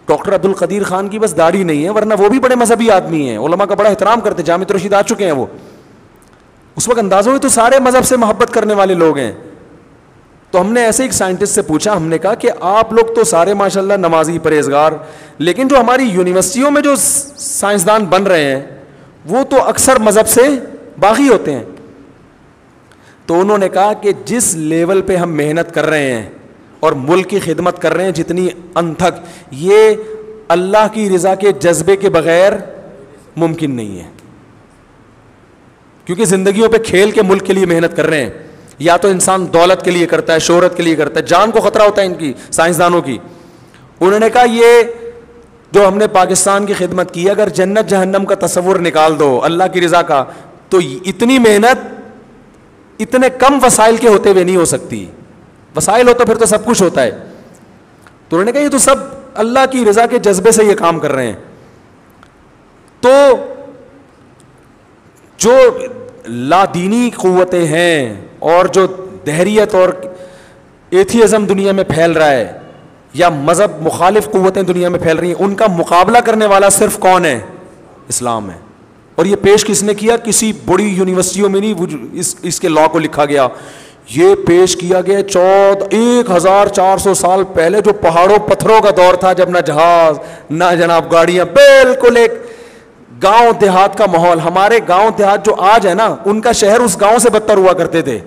Doctor عبد القدیر خان کی بس داڑھی نہیں ہے, ورنہ وہ بھی بڑے مذہبی آدمی ہیں, علماء کا بڑا احترام کرتے, جامع رشید آ چکے ہیں وہ. اس وقت اندازوں میں تو سارے مذہب سے محبت کرنے والے لوگ ہیں. تو ہم نے ایسے ایک سائنٹسٹ سے پوچھا, ہم نے کہا کہ آپ لوگ تو سارے ماشاءاللہ نمازی پرہیزگار, لیکن جو ہماری یونیورسٹیوں میں جو سائنسدان بن رہے ہیں وہ تو اکثر مذہب سے باغی ہوتے ہیں. تو انہوں نے کہا کہ جس لیول پہ ہم محنت کر رہے ہیں اور ملک کی خدمت کر رہے ہیں جتنی انتھک, یہ اللہ کی رضا کے جذبے کے بغیر ممکن نہیں ہے. کیونکہ زندگیوں پہ کھیل کے ملک کے لیے محنت کر رہے ہیں. یا تو انسان دولت کے لیے کرتا ہے, شہرت کے لیے کرتا ہے, جان کو خطرہ ہوتا ہے ان کی سائنسدانوں کی. انہوں نے کہا یہ جو ہم نے پاکستان کی خدمت کی, اگر جنت جہنم کا تصور نکال دو اللہ کی رضا کا, تو اتنی محنت اتنے کم وسائل کے ہوتے ہوئے نہیں ہو سکتی. وسائل ہوتا پھر تو سب کچھ ہوتا ہے. تو انہوں نے کہا یہ تو سب اللہ کی رضا کے جذبے سے یہ کام کر رہے ہیں. تو جو لادینی قوتیں ہیں اور جو دہریت اور ایتھیزم دنیا میں پھیل رہا ہے, یا مذہب مخالف قوتیں دنیا میں پھیل رہی ہیں, ان کا مقابلہ کرنے والا صرف کون ہے؟ اسلام ہے. اور یہ پیش کس نے کیا؟ کسی بڑی یونیورسٹیوں میں نہیں, اس کے لا کو لکھا گیا. یہ پیش کیا گیا 1400 سال پہلے, جو پہاڑوں پتھروں کا دور تھا, جب نہ جہاز نہ جناب گاڑیاں, بالکل ایک گاؤں دیہات کا ماحول. ہمارے گاؤں دیہات جو آج ہے نا, ان کا شہر اس گاؤں سے بدتر ہوا کرتے تھے.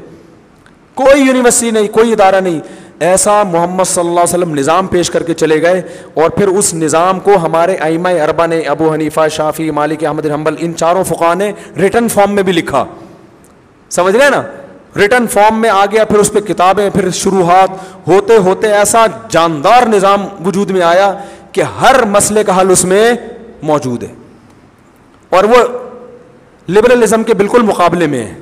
کوئی یونیورسٹی نہیں, کوئی ادارہ نہیں. ایسا محمد صلی اللہ علیہ وسلم نظام پیش کر کے چلے گئے, اور پھر اس نظام کو ہمارے ائمہ اربعہ نے, ابو حنیفہ, شافعی, مالک, احمد بن حنبل, ان چاروں فقہاء نے ریٹن فارم میں بھی لکھا. سمجھ گئے نا, ریٹن فارم میں آ گیا, پھر اس پہ کتابیں, پھر شروحات ہوتے ہوتے ایسا جاندار نظام وجود میں آیا کہ ہر مسئلے کا حل اس میں موجود ہے, اور وہ لبرلزم کے بالکل مقابلے میں ہے.